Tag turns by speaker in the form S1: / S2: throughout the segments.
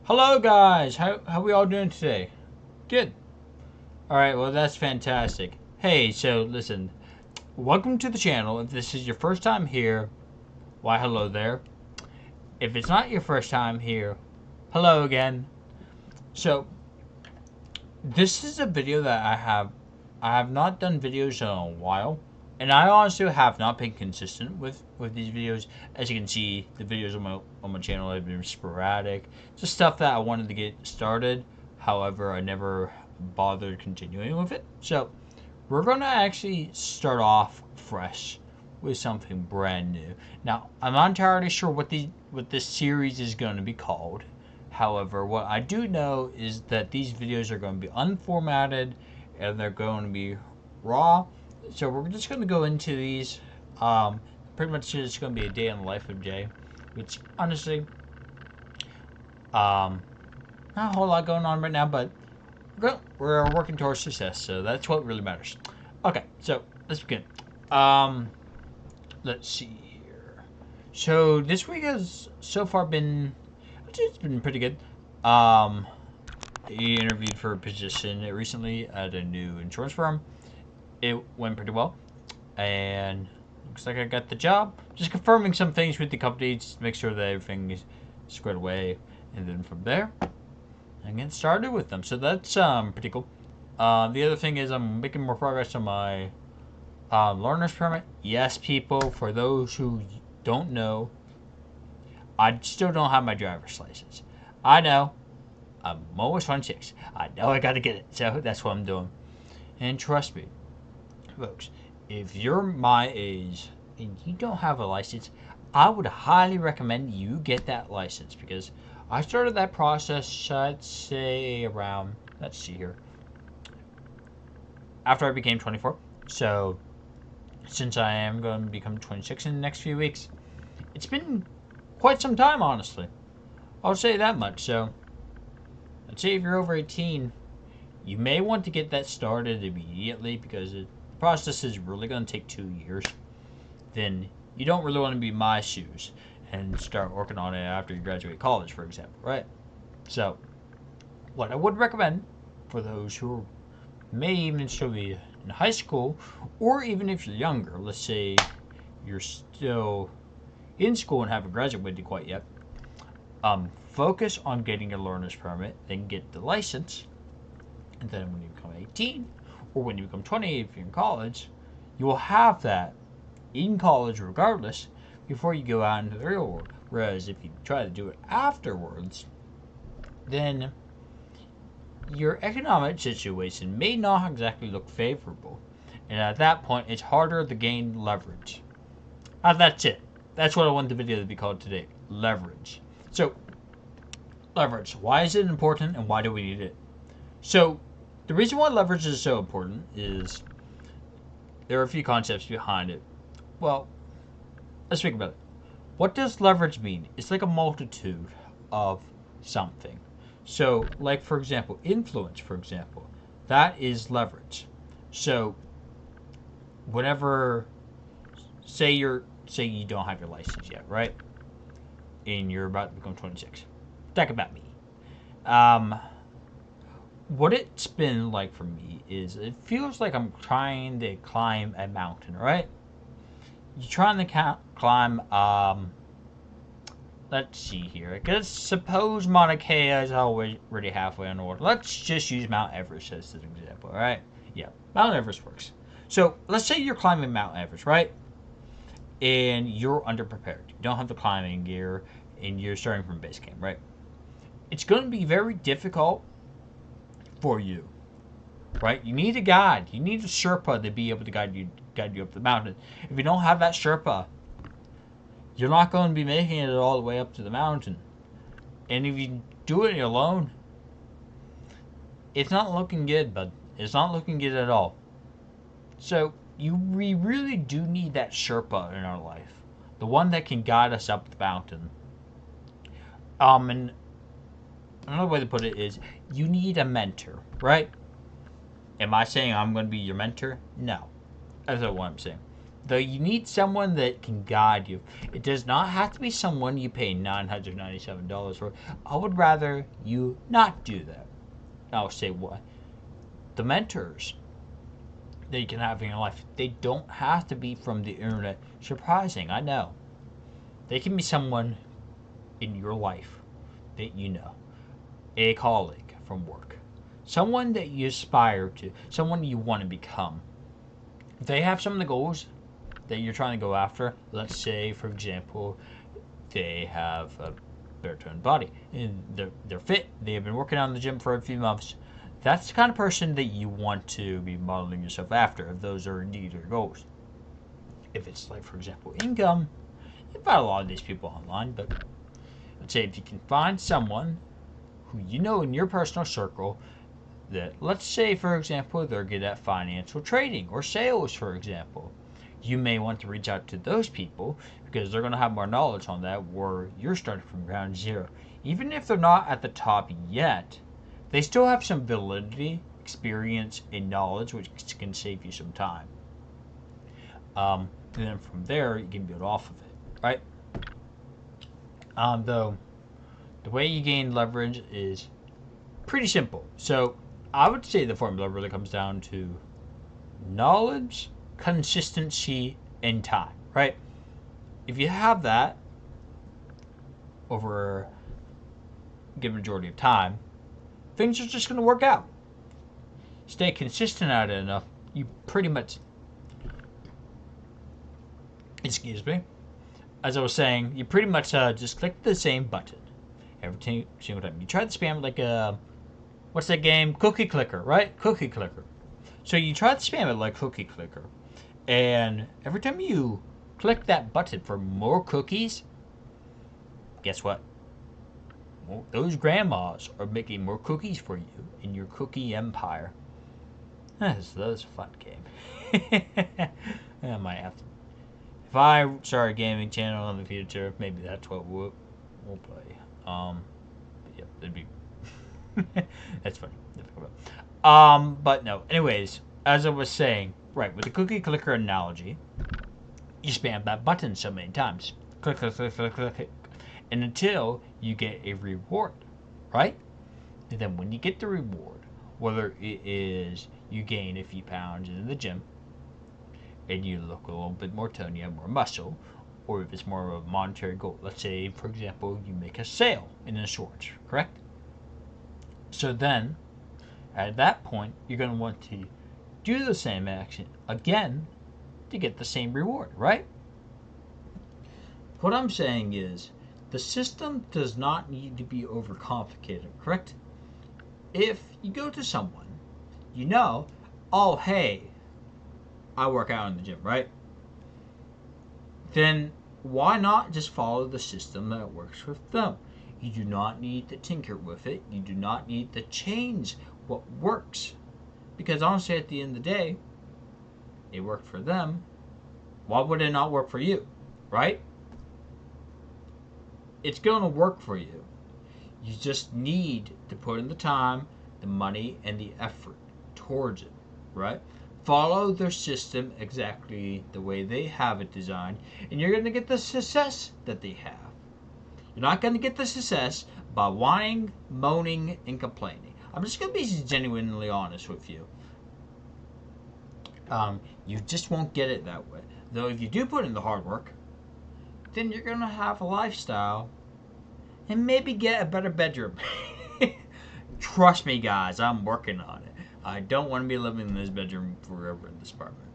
S1: Hello guys, how we all doing today? Good. Alright, well that's fantastic. Hey, so listen, welcome to the channel. If this is your first time here, why hello there. If it's not your first time here, hello again. So, this is a video that I have not done videos in a while. And I honestly have not been consistent with these videos. As you can see, the videos on my channel have been sporadic. Just stuff that I wanted to get started. However, I never bothered continuing with it. So, we're going to actually start off fresh with something brand new. Now, I'm not entirely sure what this series is going to be called. However, what I do know is that these videos are going to be unformatted and they're going to be raw. So we're just going to go into these. Pretty much just going to be a day in the life of Jay, which honestly, not a whole lot going on right now, but we're working towards success, so that's what really matters. Okay, so let's begin. Let's see here. So this week has so far been, it's been pretty good. He interviewed for a position recently at a new insurance firm. It went pretty well, and looks like I got the job. Just confirming some things with the company, just to make sure that everything is squared away, and then from there, I get started with them. So that's pretty cool. The other thing is I'm making more progress on my learner's permit. Yes, people, for those who don't know, I still don't have my driver's license. I know. I'm almost 26. I know I gotta get it, so that's what I'm doing. And trust me, folks, if you're my age and you don't have a license, I would highly recommend you get that license because I started that process, I'd say around, let's see here, after I became 24. So, since I am going to become 26 in the next few weeks, it's been quite some time, honestly. I'll say that much. So, I'd say if you're over 18, you may want to get that started immediately because the process is really going to take 2 years. Then you don't really want to be in my shoes and start working on it after you graduate college, for example, right? So, what I would recommend for those who may even still be in high school, or even if you're younger, let's say you're still in school and haven't graduated quite yet, focus on getting your learner's permit, then get the license, and then when you become 18, or when you become 20 if you're in college, you will have that in college regardless before you go out into the real world. Whereas if you try to do it afterwards, then your economic situation may not exactly look favorable. And at that point, it's harder to gain leverage. That's it. That's what I want the video to be called today. Leverage. So, leverage. Why is it important and why do we need it? So, the reason why leverage is so important is there are a few concepts behind it. Well, let's think about it. What does leverage mean? It's like a multitude of something. So, like for example, influence, for example, that is leverage. So, whenever, say you don't have your license yet, right? And you're about to become 26. Talk about me. What it's been like for me is it feels like I'm trying to climb a mountain, right? You're trying to climb, let's see here. Because suppose Mauna Kea is already halfway on the water. Let's just use Mount Everest as an example, right? Yeah, Mount Everest works. So let's say you're climbing Mount Everest, right? And you're underprepared. You don't have the climbing gear, and you're starting from base camp, right? It's going to be very difficult for you, right? You need a guide. You need a Sherpa to be able to guide you up the mountain. If you don't have that Sherpa, you're not going to be making it all the way up to the mountain. And if you do it alone, it's not looking good, bud. It's not looking good at all. So, we really do need that Sherpa in our life. The one that can guide us up the mountain. And another way to put it is, you need a mentor, right? Am I saying I'm going to be your mentor? No. That's not what I'm saying. Though you need someone that can guide you. It does not have to be someone you pay $997 for. I would rather you not do that. I'll say what? The mentors that you can have in your life, they don't have to be from the internet. Surprising, I know. They can be someone in your life that you know. A colleague from work. Someone that you aspire to. Someone you want to become. If they have some of the goals that you're trying to go after, let's say, for example, they have a better toned body and they're fit, they have been working out in the gym for a few months. That's the kind of person that you want to be modeling yourself after, if those are indeed your goals. If it's like, for example, income, you find a lot of these people online, but let's say if you can find someone who you know in your personal circle that, let's say, for example, they're good at financial trading or sales, for example. You may want to reach out to those people because they're going to have more knowledge on that, where you're starting from ground zero. Even if they're not at the top yet, they still have some validity, experience, and knowledge, which can save you some time. And then from there, you can build off of it, right? Though, the way you gain leverage is pretty simple. So, I would say the formula really comes down to knowledge, consistency, and time, right? If you have that over a given majority of time, things are just going to work out. Stay consistent at it enough, you pretty much, excuse me, as I was saying, you pretty much just click the same button every single time. You try to spam it like a, what's that game? Cookie Clicker, right? Cookie Clicker. So you try to spam it like Cookie Clicker. And every time you click that button for more cookies, guess what? Well, those grandmas are making more cookies for you in your cookie empire. That's a fun game. I might have to. If I start a gaming channel in the future, maybe that's what we'll play. Yeah, that'd be. That's funny. But no. Anyways, as I was saying, right, with the cookie clicker analogy, you spam that button so many times. Click, click, click, click, click, click. And until you get a reward, right? And then when you get the reward, whether it is you gain a few pounds in the gym, and you look a little bit more toned, you have more muscle, or if it's more of a monetary goal. Let's say, for example, you make a sale in the shorts, correct? So then, at that point, you're going to want to do the same action again to get the same reward, right? What I'm saying is, the system does not need to be overcomplicated, correct? If you go to someone, you know, oh, hey, I work out in the gym, right? Then why not just follow the system that works with them? You do not need to tinker with it. You do not need to change what works. Because honestly, at the end of the day, it worked for them. Why would it not work for you? Right? It's going to work for you. You just need to put in the time, the money, and the effort towards it. Right? Follow their system exactly the way they have it designed, and you're going to get the success that they have. You're not going to get the success by whining, moaning, and complaining. I'm just going to be genuinely honest with you. You just won't get it that way. Though if you do put in the hard work, then you're going to have a lifestyle and maybe get a better bedroom. Trust me, guys, I'm working on it. I don't want to be living in this bedroom forever in this apartment.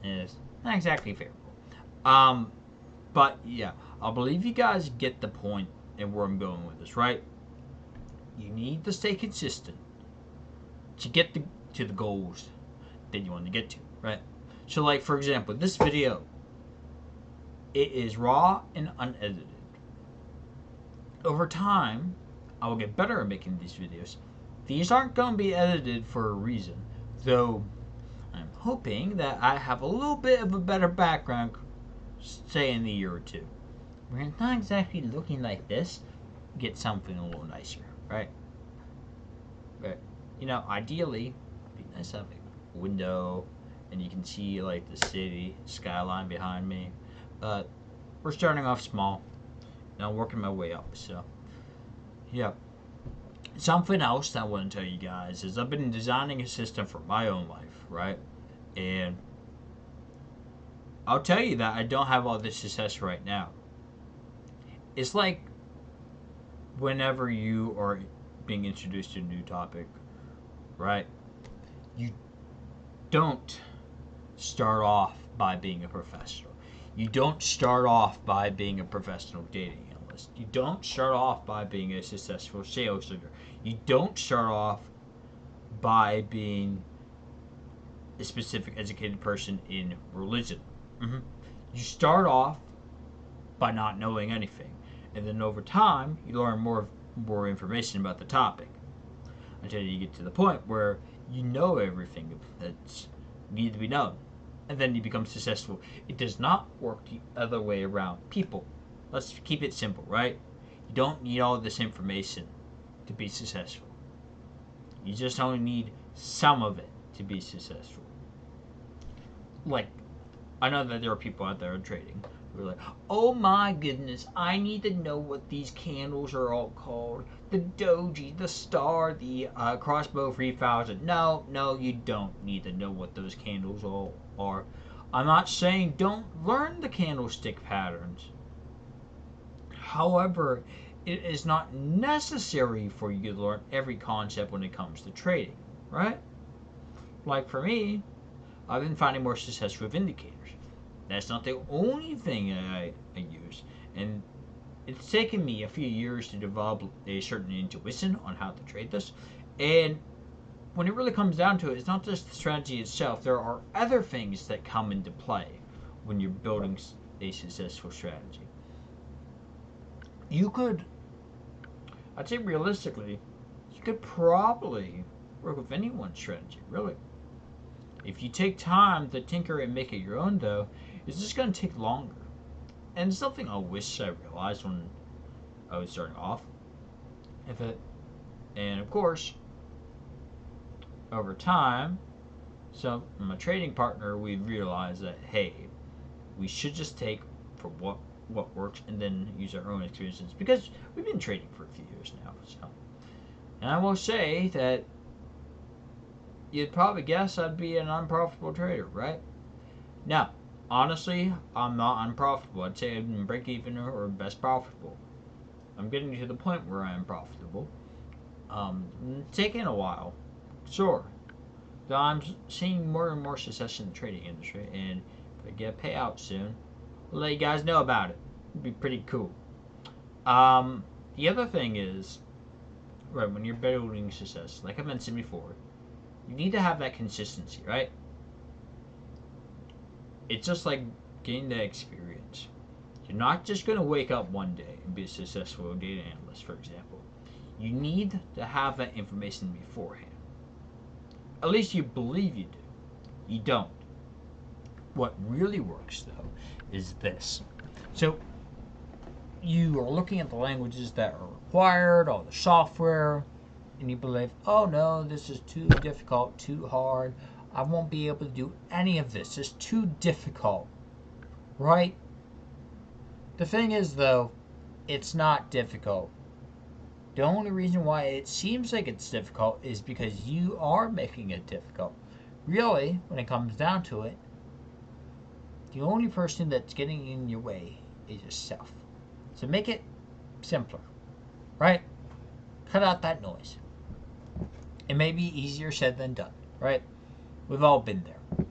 S1: And it's not exactly fair. But yeah, I believe you guys get the point and where I'm going with this, right? You need to stay consistent to get to the goals that you want to get to, right? So like, for example, this video, it is raw and unedited. Over time, I will get better at making these videos. These aren't going to be edited for a reason, though I'm hoping that I have a little bit of a better background, say in a year or two. We're not exactly looking like this. Get something a little nicer, right? But, you know, ideally, it'd be nice to have a window, and you can see like the city skyline behind me. We're starting off small, and I'm working my way up. So, yeah. Something else that I want to tell you guys is I've been designing a system for my own life, right? And I'll tell you that I don't have all this success right now. It's like whenever you are being introduced to a new topic, right? You don't start off by being a professional. You don't start off by being a professional data analyst. You don't start off by being a successful sales leader. You don't start off by being a specific educated person in religion. Mm-hmm. You start off by not knowing anything, and then over time you learn more information about the topic until you get to the point where you know everything that's needed to be known, and then you become successful. It does not work the other way around. People, let's keep it simple, right? You don't need all this information to be successful. You just only need some of it to be successful. Like, I know that there are people out there trading who are like, oh my goodness, I need to know what these candles are all called. The doji, the star, the crossbow 3000. No, you don't need to know what those candles all are. I'm not saying don't learn the candlestick patterns. However, it is not necessary for you to learn every concept when it comes to trading, right? Like for me, I've been finding more success with indicators. That's not the only thing I use, and it's taken me a few years to develop a certain intuition on how to trade this. And when it really comes down to it, it's not just the strategy itself. There are other things that come into play when you're building a successful strategy. You could, I'd say realistically, you could probably work with anyone's strategy, really. If you take time to tinker and make it your own, though, it's just going to take longer. And it's something I wish I realized when I was starting off. And of course, over time, so my trading partner, we realized that hey, we should just take for what works and then use our own experiences because we've been trading for a few years now. So, and I will say that you'd probably guess I'd be an unprofitable trader, right? Now, honestly, I'm not unprofitable. I'd say I'm break even or best profitable. I'm getting to the point where I am profitable. Taking a while, sure. So I'm seeing more and more success in the trading industry, and if I get a payout soon, I'll let you guys know about it. It'd be pretty cool. The other thing is, right, when you're building success, like I mentioned before, you need to have that consistency, right? It's just like getting that experience. You're not just going to wake up one day and be a successful data analyst, for example. You need to have that information beforehand. At least you believe you do. You don't. What really works, though, is this. So, you are looking at the languages that are required, all the software, and you believe, oh no, this is too difficult, too hard. I won't be able to do any of this. It's too difficult. Right? The thing is, though, it's not difficult. The only reason why it seems like it's difficult is because you are making it difficult. Really, when it comes down to it, the only person that's getting in your way is yourself. So make it simpler. Right? Cut out that noise. It may be easier said than done. Right? We've all been there.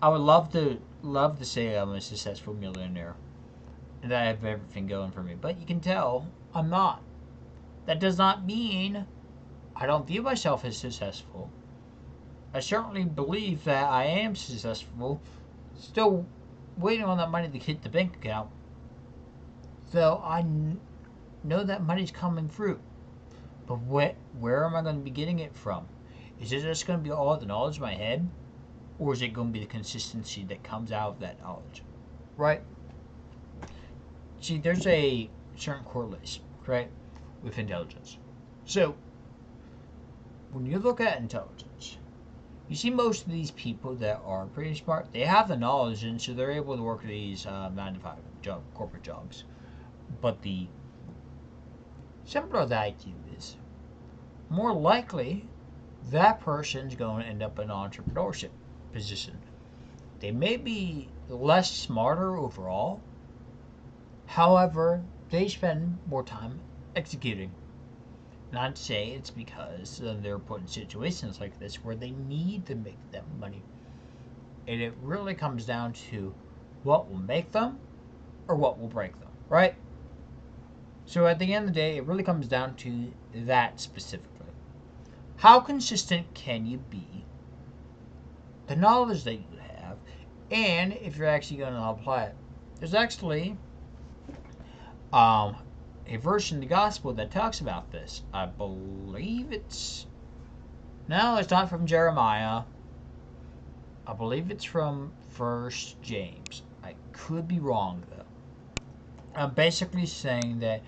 S1: I would love to say I'm a successful millionaire and that I have everything going for me, but you can tell I'm not. That does not mean I don't view myself as successful. I certainly believe that I am successful. Still waiting on that money to hit the bank account. Though I know that money's coming through. But where am I going to be getting it from? Is it just going to be all the knowledge in my head? Or is it going to be the consistency that comes out of that knowledge? Right? See, there's a certain correlation, right, with intelligence. So, when you look at intelligence, You see, most of these people that are pretty smart, they have the knowledge, and so they're able to work these 9 to 5 corporate jobs. But the simpler that I do is, more likely that person's going to end up in an entrepreneurship position. They may be less smarter overall, however, they spend more time executing. Not to say it's because they're put in situations like this where they need to make that money. And it really comes down to what will make them or what will break them, right? So at the end of the day, it really comes down to that specifically. How consistent can you be? The knowledge that you have, and if you're actually going to apply it. There's actually a verse in the gospel that talks about this. I believe it's... No, it's not from Jeremiah. I believe it's from 1 James. I could be wrong, though. I'm basically saying that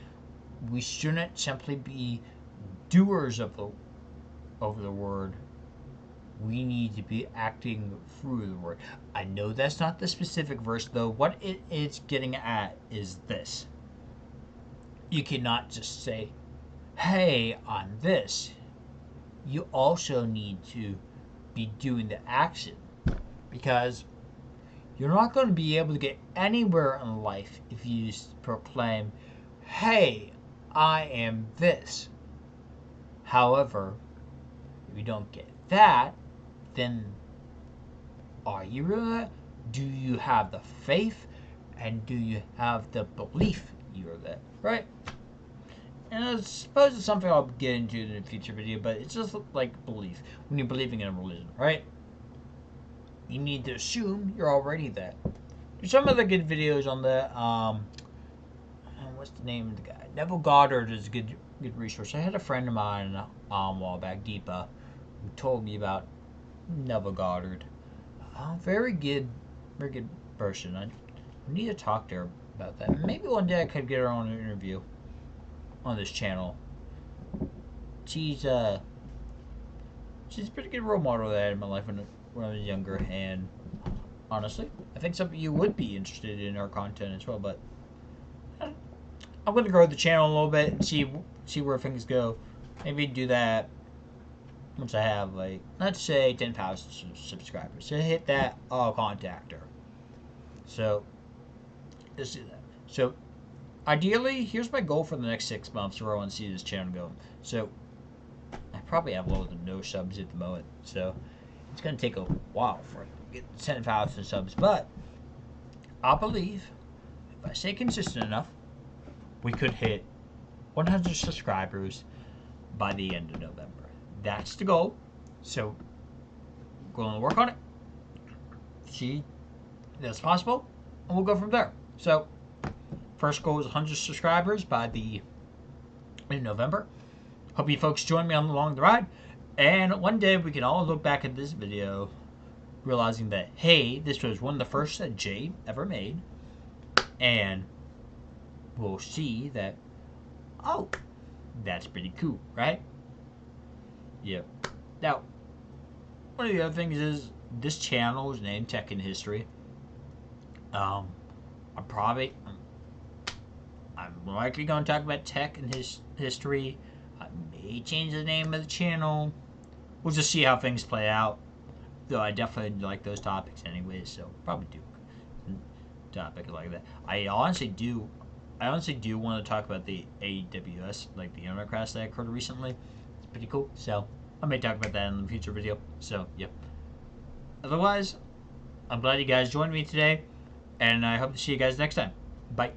S1: we shouldn't simply be doers of the word. We need to be acting through the word. I know that's not the specific verse, though. What it is getting at is this. You cannot just say, hey, on this. You also need to be doing the action. Because you're not going to be able to get anywhere in life if you just proclaim, hey, I am this. However, if you don't get that, then are you really that? Do you have the faith? And do you have the belief you're that? Right? And I suppose it's something I'll get into in a future video, but it's just like belief. When you're believing in a religion, right? You need to assume you're already that. There's some other good videos on the, what's the name of the guy? Neville Goddard is a good resource. I had a friend of mine a while back, Deepa, who told me about Neville Goddard. Very good person. I need to talk to her about that. Maybe one day I could get her on an interview on this channel. She's a pretty good role model that I had in my life when I was younger, and honestly, I think some of you would be interested in our content as well. But I'm going to grow the channel a little bit and see where things go. Maybe do that once I have, like, let's say 10,000 subscribers. So hit that, I'll contact her. So let's do that. So ideally, here's my goal for the next 6 months where I want to see this channel go. So I probably have low to no subs at the moment, so it's going to take a while for it to get 10,000 subs. But I believe if I stay consistent enough, we could hit 100 subscribers by the end of November. That's the goal. So we're going to work on it. See if that's possible, and we'll go from there. So first goal is 100 subscribers by in November. Hope you folks join me along the ride. And one day we can all look back at this video realizing that, hey, this was one of the first that Jay ever made. And we'll see that, oh, that's pretty cool, right? Yep. Now, one of the other things is this channel is named Tech in History. I'm likely going to talk about tech and history. I may change the name of the channel. We'll just see how things play out. Though I definitely like those topics anyways, so probably do a topic like that. I honestly do want to talk about the AWS, like the internet crash that occurred recently. It's pretty cool. So I may talk about that in the future video. So yep. Otherwise, I'm glad you guys joined me today, and I hope to see you guys next time. Bye.